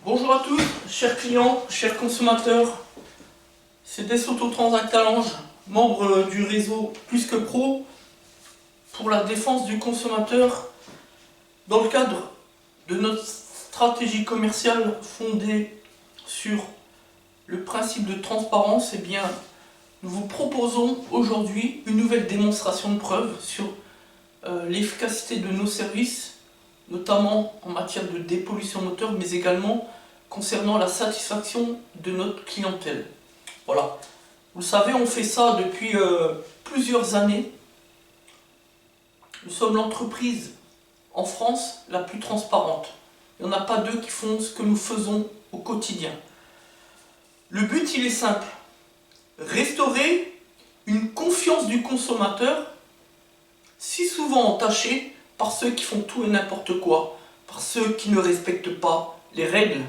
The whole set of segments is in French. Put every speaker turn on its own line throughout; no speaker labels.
Bonjour à tous, chers clients, chers consommateurs. C'est Desoto Transact Talange, membre du réseau Plus que Pro, pour la défense du consommateur dans le cadre de notre stratégie commerciale fondée sur le principe de transparence. Eh bien, nous vous proposons aujourd'hui une nouvelle démonstration de preuve sur l'efficacité de nos services, notamment en matière de dépollution moteur, mais également concernant la satisfaction de notre clientèle. Voilà. Vous le savez, on fait ça depuis plusieurs années. Nous sommes l'entreprise en France la plus transparente. Il n'y en a pas deux qui font ce que nous faisons au quotidien. Le but, il est simple. Restaurer une confiance du consommateur, si souvent entachée par ceux qui font tout et n'importe quoi, par ceux qui ne respectent pas les règles.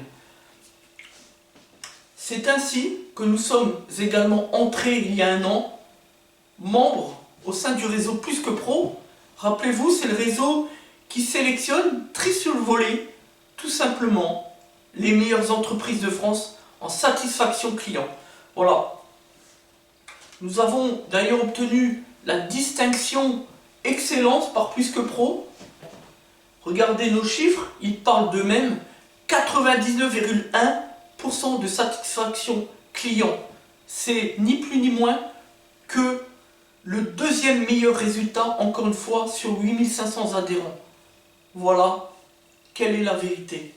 C'est ainsi que nous sommes également entrés il y a un an, membres au sein du réseau Plus que Pro. Rappelez-vous, c'est le réseau qui sélectionne, trie sur le volet, tout simplement, les meilleures entreprises de France en satisfaction client. Voilà. Nous avons d'ailleurs obtenu la distinction Excellence par Plus que Pro. Regardez nos chiffres, ils parlent d'eux-mêmes. 99,1% de satisfaction client. C'est ni plus ni moins que le deuxième meilleur résultat, encore une fois, sur 8500 adhérents. Voilà, quelle est la vérité.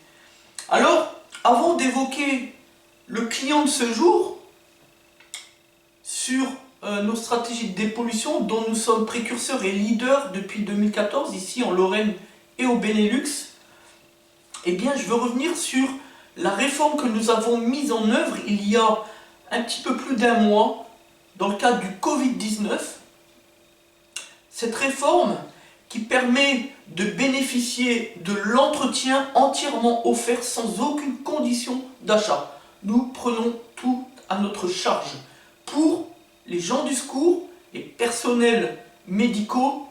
Alors, avant d'évoquer le client de ce jour, sur nos stratégies de dépollution, dont nous sommes précurseurs et leaders depuis 2014, ici en Lorraine et au Benelux, eh bien, je veux revenir sur la réforme que nous avons mise en œuvre il y a un petit peu plus d'un mois, dans le cadre du Covid-19. Cette réforme qui permet de bénéficier de l'entretien entièrement offert sans aucune condition d'achat. Nous prenons tout à notre charge. Pour les gens du secours, les personnels médicaux,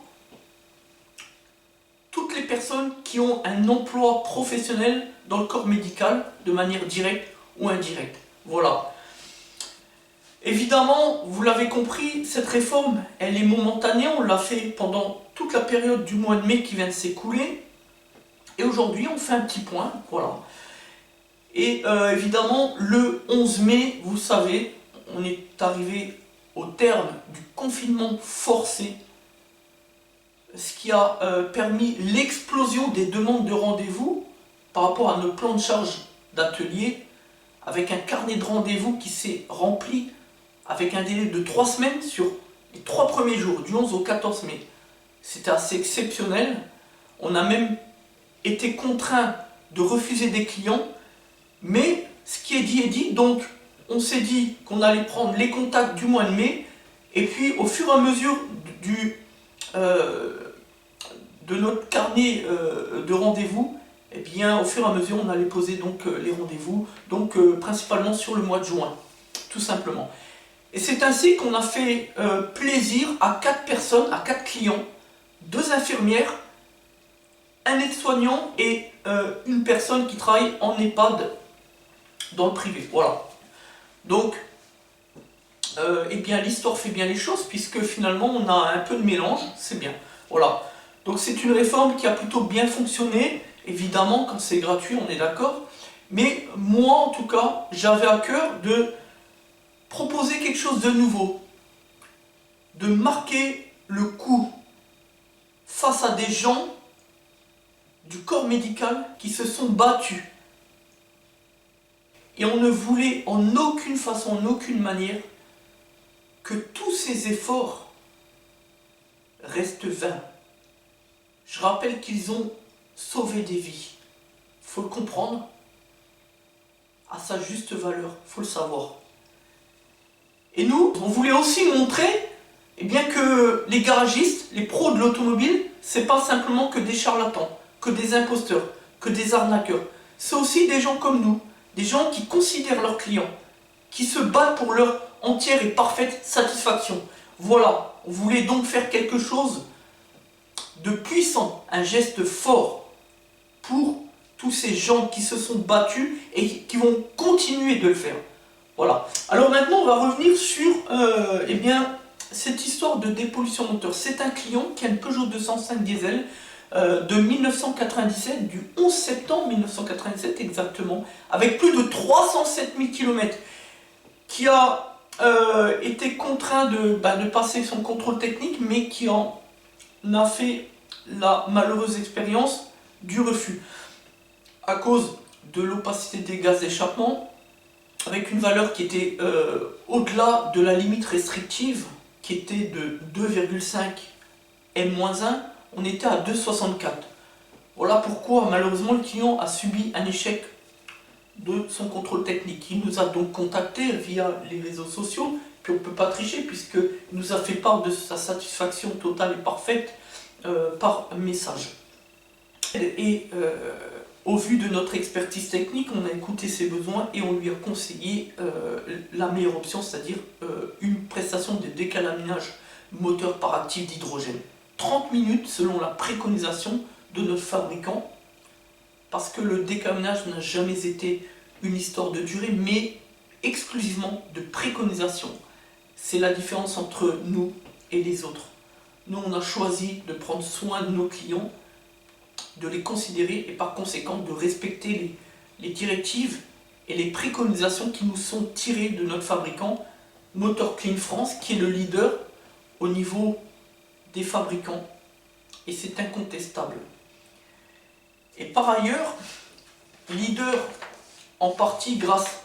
toutes les personnes qui ont un emploi professionnel dans le corps médical de manière directe ou indirecte. Voilà. Évidemment, vous l'avez compris, cette réforme, elle est momentanée. On l'a fait pendant toute la période du mois de mai qui vient de s'écouler. Et aujourd'hui, on fait un petit point. Voilà. Et évidemment, le 11 mai, vous savez, on est arrivé au terme du confinement forcé, ce qui a permis l'explosion des demandes de rendez-vous par rapport à nos plans de charge d'atelier, avec un carnet de rendez-vous qui s'est rempli avec un délai de 3 semaines sur les 3 premiers jours, du 11 au 14 mai. C'était assez exceptionnel. On a même été contraint de refuser des clients, mais ce qui est dit est dit. Donc on s'est dit qu'on allait prendre les contacts du mois de mai, et puis au fur et à mesure de notre carnet de rendez-vous, eh bien, au fur et à mesure, on allait poser donc les rendez-vous, donc principalement sur le mois de juin, tout simplement. Et c'est ainsi qu'on a fait plaisir à 4 personnes, à 4 clients, 2 infirmières, un aide-soignant et une personne qui travaille en EHPAD dans le privé. Voilà. Donc, eh bien, l'histoire fait bien les choses, puisque finalement, on a un peu de mélange, c'est bien. Voilà. Donc, c'est une réforme qui a plutôt bien fonctionné. Évidemment, quand c'est gratuit, on est d'accord. Mais moi, en tout cas, j'avais à cœur de proposer quelque chose de nouveau, de marquer le coup face à des gens du corps médical qui se sont battus. Et on ne voulait en aucune façon, en aucune manière, que tous ces efforts restent vains. Je rappelle qu'ils ont sauvé des vies. Il faut le comprendre à sa juste valeur, il faut le savoir. Et nous, on voulait aussi montrer eh bien, que les garagistes, les pros de l'automobile, c'est pas simplement que des charlatans, que des imposteurs, que des arnaqueurs. C'est aussi des gens comme nous, des gens qui considèrent leurs clients, qui se battent pour leur entière et parfaite satisfaction. Voilà, on voulait donc faire quelque chose de puissant, un geste fort pour tous ces gens qui se sont battus et qui vont continuer de le faire. Voilà. Alors maintenant, on va revenir sur eh bien, cette histoire de dépollution moteur. C'est un client qui a une Peugeot 205 diesel de 1997, du 11 septembre 1997 exactement, avec plus de 307 000 km, qui a été contraint de passer son contrôle technique, mais qui en a fait la malheureuse expérience du refus, à cause de l'opacité des gaz d'échappement, avec une valeur qui était au-delà de la limite restrictive, qui était de 2,5 M-1, on était à 2,64. Voilà pourquoi malheureusement le client a subi un échec de son contrôle technique. Il nous a donc contacté via les réseaux sociaux, puis on ne peut pas tricher puisqu'il nous a fait part de sa satisfaction totale et parfaite par message. Et au vu de notre expertise technique, on a écouté ses besoins et on lui a conseillé la meilleure option, c'est-à-dire une prestation de décalaminage moteur par actif d'hydrogène. 30 minutes selon la préconisation de notre fabricant, parce que le décalaminage n'a jamais été une histoire de durée, mais exclusivement de préconisation. C'est la différence entre nous et les autres. Nous, on a choisi de prendre soin de nos clients, de les considérer et par conséquent de respecter les directives et les préconisations qui nous sont tirées de notre fabricant Motor Clean France, qui est le leader au niveau des fabricants, et c'est incontestable. Et par ailleurs, leader en partie grâce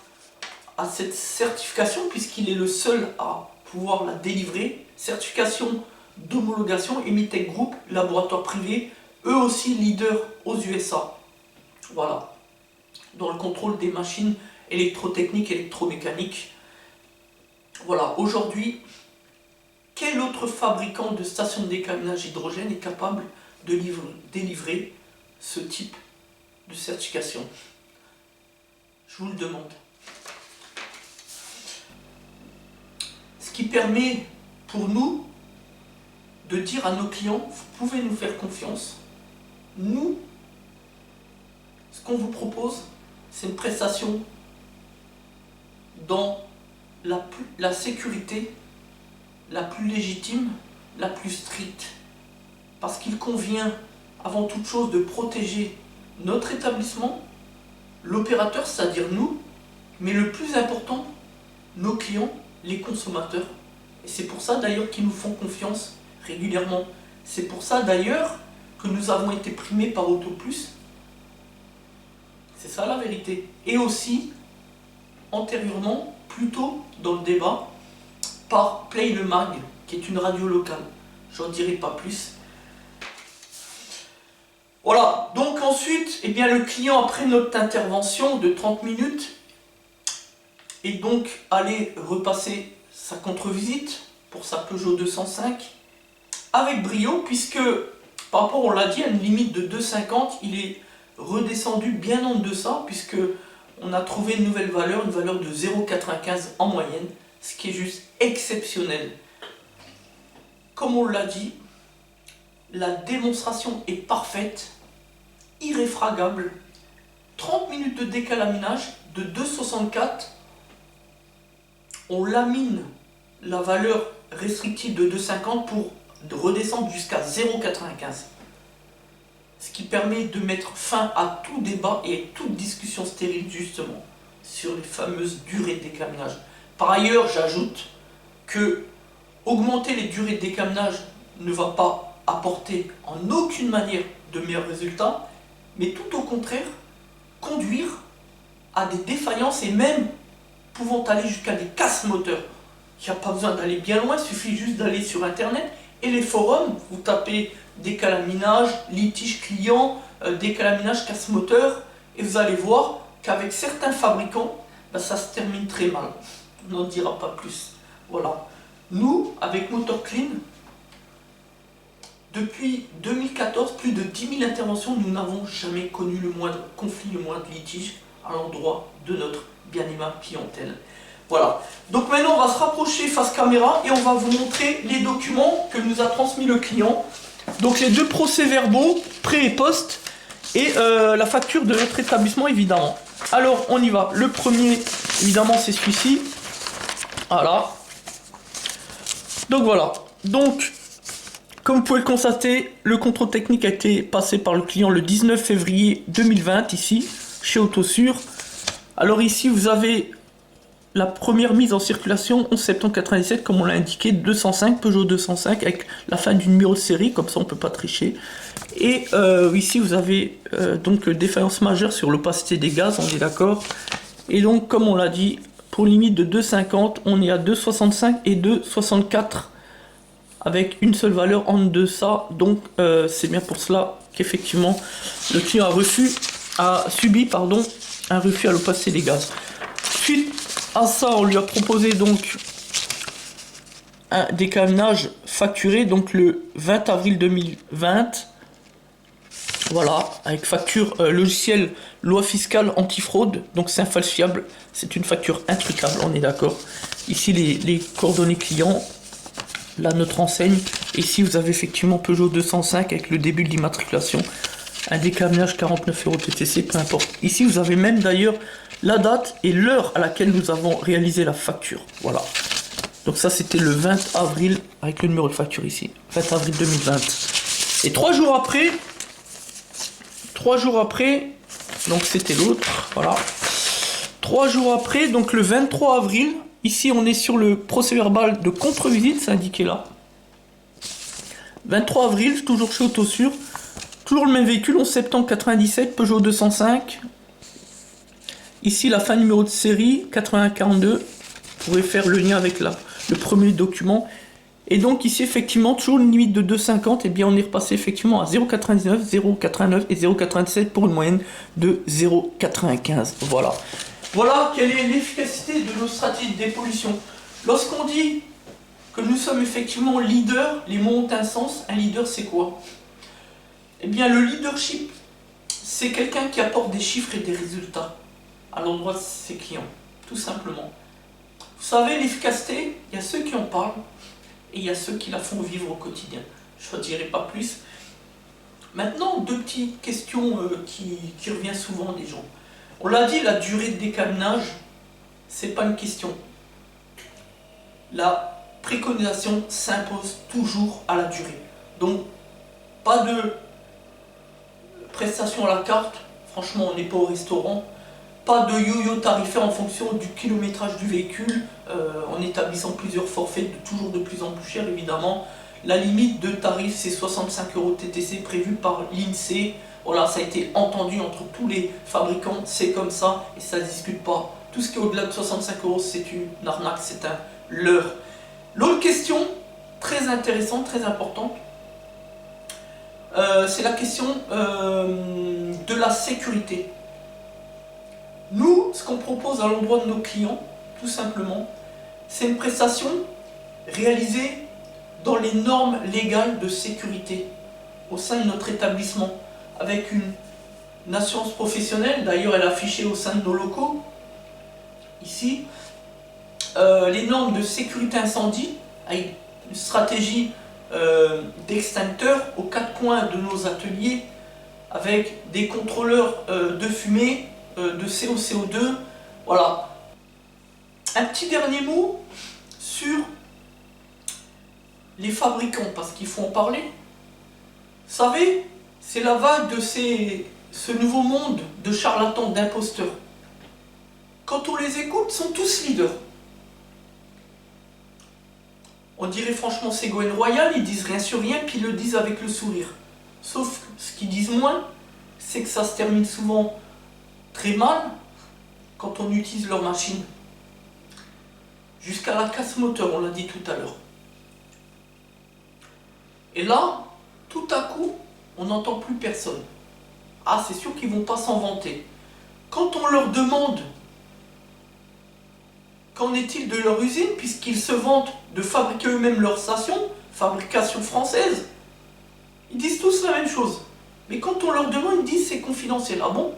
à cette certification, puisqu'il est le seul à pouvoir la délivrer, certification d'homologation Emitech Group, laboratoire privé, eux aussi leaders aux USA. Voilà, dans le contrôle des machines électrotechniques, électromécaniques. Voilà, aujourd'hui, quel autre fabricant de stations de décalaminage hydrogène est capable de délivrer ce type de certification? Je vous le demande. Ce qui permet pour nous de dire à nos clients, vous pouvez nous faire confiance. Nous, ce qu'on vous propose, c'est une prestation dans la sécurité la plus légitime, la plus stricte. Parce qu'il convient avant toute chose de protéger notre établissement, l'opérateur, c'est-à-dire nous, mais le plus important, nos clients, les consommateurs. Et c'est pour ça d'ailleurs qu'ils nous font confiance régulièrement. C'est pour ça d'ailleurs que nous avons été primés par AutoPlus. C'est ça la vérité. Et aussi, antérieurement, plus tôt dans le débat, par Play Le Mag, qui est une radio locale. J'en dirai pas plus. Voilà, donc ensuite, eh bien, le client, après notre intervention de 30 minutes, est donc allé repasser sa contre-visite pour sa Peugeot 205 avec brio, puisque par rapport, on l'a dit, à une limite de 2,50, il est redescendu bien en deçà, puisque on a trouvé une nouvelle valeur, une valeur de 0,95 en moyenne, ce qui est juste exceptionnel. Comme on l'a dit, la démonstration est parfaite, irréfragable. 30 minutes de décalaminage de 2,64, on lamine la valeur restrictive de 2,50 pour redescendre jusqu'à 0,95. Ce qui permet de mettre fin à tout débat et toute discussion stérile justement sur les fameuses durées de décalaminage. Par ailleurs, j'ajoute que augmenter les durées de décalaminage ne va pas apporter en aucune manière de meilleurs résultats, mais tout au contraire, conduire à des défaillances et même pouvant aller jusqu'à des casses moteurs. Il n'y a pas besoin d'aller bien loin, il suffit juste d'aller sur internet et les forums, vous tapez décalaminage, litige client, décalaminage casse moteur, et vous allez voir qu'avec certains fabricants, ça se termine très mal. On n'en dira pas plus. Voilà. Nous, avec Motor Clean, depuis 2014, plus de 10 000 interventions, nous n'avons jamais connu le moindre conflit, le moindre litige à l'endroit de notre bien-aimable clientèle. Voilà. Donc maintenant, on va se rapprocher face caméra et on va vous montrer les documents que nous a transmis le client. Donc les deux procès-verbaux, pré et post, et la facture de notre établissement évidemment. Alors on y va, le premier évidemment c'est celui-ci, voilà. Donc voilà, donc comme vous pouvez le constater, le contrôle technique a été passé par le client le 19 février 2020 ici, chez Autosur. Alors ici vous avez la première mise en circulation 11 septembre 97, comme on l'a indiqué, 205, Peugeot 205, avec la fin du numéro de série, comme ça on peut pas tricher. Et ici vous avez donc défaillance majeure sur l'opacité des gaz, on est d'accord. Et donc comme on l'a dit, pour limite de 2,50, on est à 2,65 et 2,64, avec une seule valeur en deçà. Donc c'est bien pour cela qu'effectivement le client a subi un refus à l'opacité des gaz. Suite à ça, on lui a proposé donc un décalage facturé donc le 20 avril 2020. Voilà, avec facture logiciel loi fiscale antifraude, donc c'est infalsifiable, c'est une facture intrucable, on est d'accord. Ici les coordonnées clients, là notre enseigne, ici vous avez effectivement Peugeot 205 avec le début de l'immatriculation, un décalage 49 € TTC, peu importe. Ici vous avez même d'ailleurs la date et l'heure à laquelle nous avons réalisé la facture, voilà. Donc ça c'était le 20 avril, avec le numéro de facture ici, 20 avril 2020. Et 3 jours après, donc c'était l'autre, voilà. 3 jours après, donc le 23 avril, ici on est sur le procès-verbal de contre-visite, c'est indiqué là. 23 avril, toujours chez Autosur, toujours le même véhicule, 11 septembre 97, Peugeot 205. Ici la fin numéro de série, 8142, vous pourrez faire le lien avec le premier document. Et donc ici effectivement toujours une limite de 2,50, et bien on est repassé effectivement à 0,99, 0,89 et 0,97 pour une moyenne de 0,95. Voilà. Voilà quelle est l'efficacité de nos stratégies de dépollution. Lorsqu'on dit que nous sommes effectivement leaders, les mots ont un sens. Un leader c'est quoi? Eh bien le leadership, c'est quelqu'un qui apporte des chiffres et des résultats à l'endroit de ses clients, tout simplement. Vous savez, l'efficacité, il y a ceux qui en parlent, et il y a ceux qui la font vivre au quotidien. Je ne dirai pas plus. Maintenant, deux petites questions qui reviennent souvent des gens. On l'a dit, la durée de décalenage, c'est pas une question. La préconisation s'impose toujours à la durée. Donc, pas de prestation à la carte. Franchement, on n'est pas au restaurant. Pas de yo-yo tarifaire en fonction du kilométrage du véhicule, en établissant plusieurs forfaits, toujours de plus en plus cher évidemment. La limite de tarif c'est 65 € TTC prévue par l'INSEE. Voilà, ça a été entendu entre tous les fabricants, c'est comme ça et ça ne se discute pas. Tout ce qui est au-delà de 65 € c'est une arnaque, c'est un leurre. L'autre question, très intéressante, très importante, c'est la question de la sécurité. Nous, ce qu'on propose à l'endroit de nos clients, tout simplement, c'est une prestation réalisée dans les normes légales de sécurité au sein de notre établissement, avec une assurance professionnelle, d'ailleurs elle est affichée au sein de nos locaux, ici, les normes de sécurité incendie, avec une stratégie d'extincteur aux 4 coins de nos ateliers, avec des contrôleurs de fumée, de CO2, voilà. Un petit dernier mot sur les fabricants, parce qu'il faut en parler. Vous savez, c'est la vague de ce nouveau monde de charlatans, d'imposteurs. Quand on les écoute, ils sont tous leaders. On dirait franchement Ségolène Royal, ils disent rien sur rien, puis ils le disent avec le sourire. Sauf ce qu'ils disent moins, c'est que ça se termine souvent très mal quand on utilise leur machine. Jusqu'à la casse moteur, on l'a dit tout à l'heure. Et là, tout à coup, on n'entend plus personne. Ah, c'est sûr qu'ils ne vont pas s'en vanter. Quand on leur demande qu'en est-il de leur usine, puisqu'ils se vantent de fabriquer eux-mêmes leur station, fabrication française, ils disent tous la même chose. Mais quand on leur demande, ils disent c'est confidentiel. Ah bon?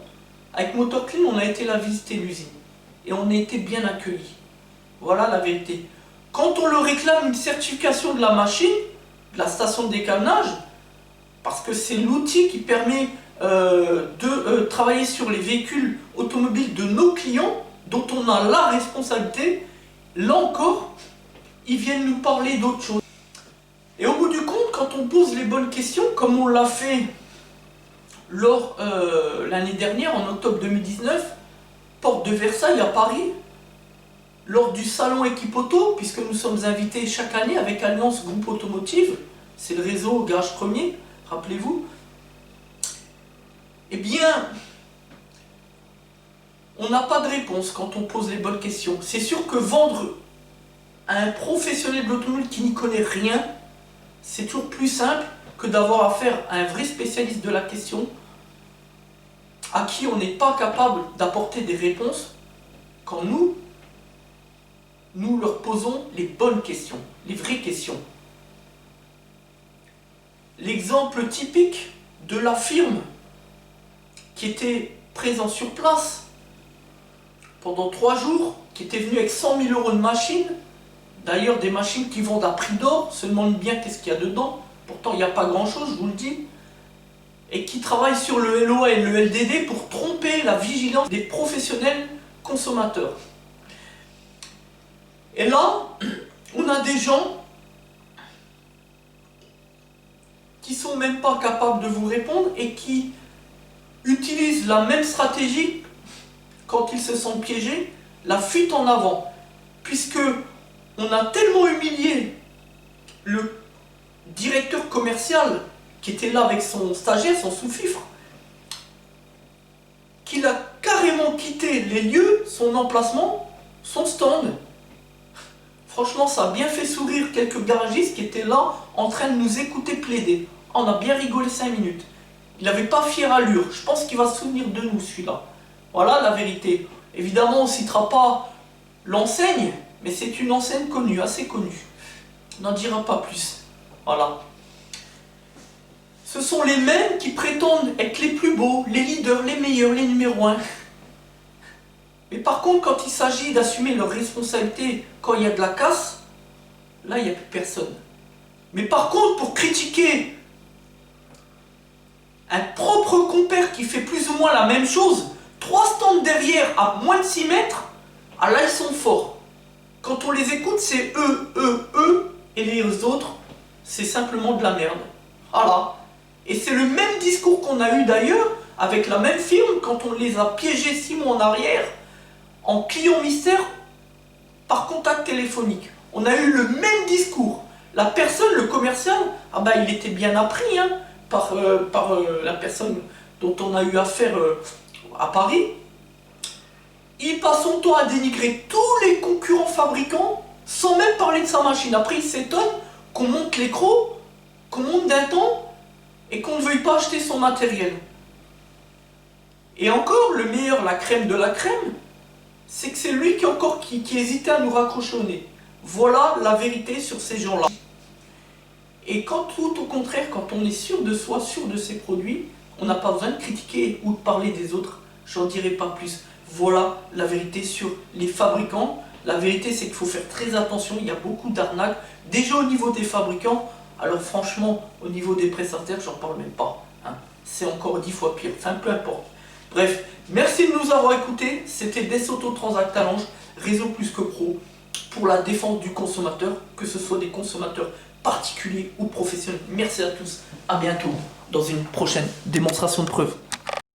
Avec Motor Clean, on a été la visiter l'usine. Et on a été bien accueillis. Voilà la vérité. Quand on leur réclame une certification de la machine, de la station de décalenage, parce que c'est l'outil qui permet de travailler sur les véhicules automobiles de nos clients, dont on a la responsabilité. Là encore, ils viennent nous parler d'autre chose. Et au bout du compte, quand on pose les bonnes questions, comme on l'a fait lors l'année dernière, en octobre 2019, porte de Versailles à Paris, lors du salon Equipoto, puisque nous sommes invités chaque année avec Alliance Groupe Automotive, c'est le réseau Garage Premier, rappelez-vous, eh bien, on n'a pas de réponse quand on pose les bonnes questions. C'est sûr que vendre à un professionnel de l'automobile qui n'y connaît rien, c'est toujours plus simple que d'avoir affaire à un vrai spécialiste de la question à qui on n'est pas capable d'apporter des réponses quand nous leur posons les bonnes questions, les vraies questions. L'exemple typique de la firme qui était présente sur place pendant 3 jours, qui était venue avec 100 000 € de machines, d'ailleurs des machines qui vendent à prix d'or, se demandent bien qu'est-ce qu'il y a dedans, pourtant il n'y a pas grand-chose, je vous le dis, et qui travaille sur le LOA et le LDD pour tromper la vigilance des professionnels consommateurs. Et là, on a des gens qui sont même pas capables de vous répondre et qui utilisent la même stratégie quand ils se sentent piégés, la fuite en avant, puisque on a tellement humilié le directeur commercial qui était là avec son stagiaire, son sous-fifre, qu'il a carrément quitté les lieux, son emplacement, son stand. Franchement, ça a bien fait sourire quelques garagistes qui étaient là en train de nous écouter plaider. On a bien rigolé 5 minutes. Il n'avait pas fière allure. Je pense qu'il va se souvenir de nous, celui-là. Voilà la vérité. Évidemment, on ne citera pas l'enseigne, mais c'est une enseigne connue, assez connue. On n'en dira pas plus. Voilà. Ce sont les mêmes qui prétendent être les plus beaux, les leaders, les meilleurs, les numéros 1. Mais par contre, quand il s'agit d'assumer leurs responsabilités, quand il y a de la casse, là, il n'y a plus personne. Mais par contre, pour critiquer un propre compère qui fait plus ou moins la même chose, 3 stands derrière à moins de 6 mètres, ah là, ils sont forts. Quand on les écoute, c'est eux, et les autres, c'est simplement de la merde. Voilà. Et c'est le même discours qu'on a eu d'ailleurs avec la même firme quand on les a piégés 6 mois en arrière en client mystère par contact téléphonique. On a eu le même discours. La personne, le commercial, ah bah il était bien appris hein, par la personne dont on a eu affaire à Paris. Il passe son temps à dénigrer tous les concurrents fabricants sans même parler de sa machine. Après il s'étonne qu'on monte l'écro, qu'on monte d'un temps et qu'on ne veuille pas acheter son matériel. Et encore, le meilleur, la crème de la crème, c'est que c'est lui qui hésitait à nous raccrocher au nez. Voilà la vérité sur ces gens-là. Et quand tout au contraire, quand on est sûr de soi, sûr de ses produits, on n'a pas besoin de critiquer ou de parler des autres. J'en dirai pas plus. Voilà la vérité sur les fabricants. La vérité, c'est qu'il faut faire très attention. Il y a beaucoup d'arnaques. Déjà au niveau des fabricants, alors franchement, au niveau des prestataires, j'en parle même pas. Hein. C'est encore 10 fois pire. Enfin, peu importe. Bref, merci de nous avoir écoutés. C'était Desauto Transactalange, réseau plus que pro, pour la défense du consommateur, que ce soit des consommateurs particuliers ou professionnels. Merci à tous. À bientôt dans une prochaine démonstration de preuve.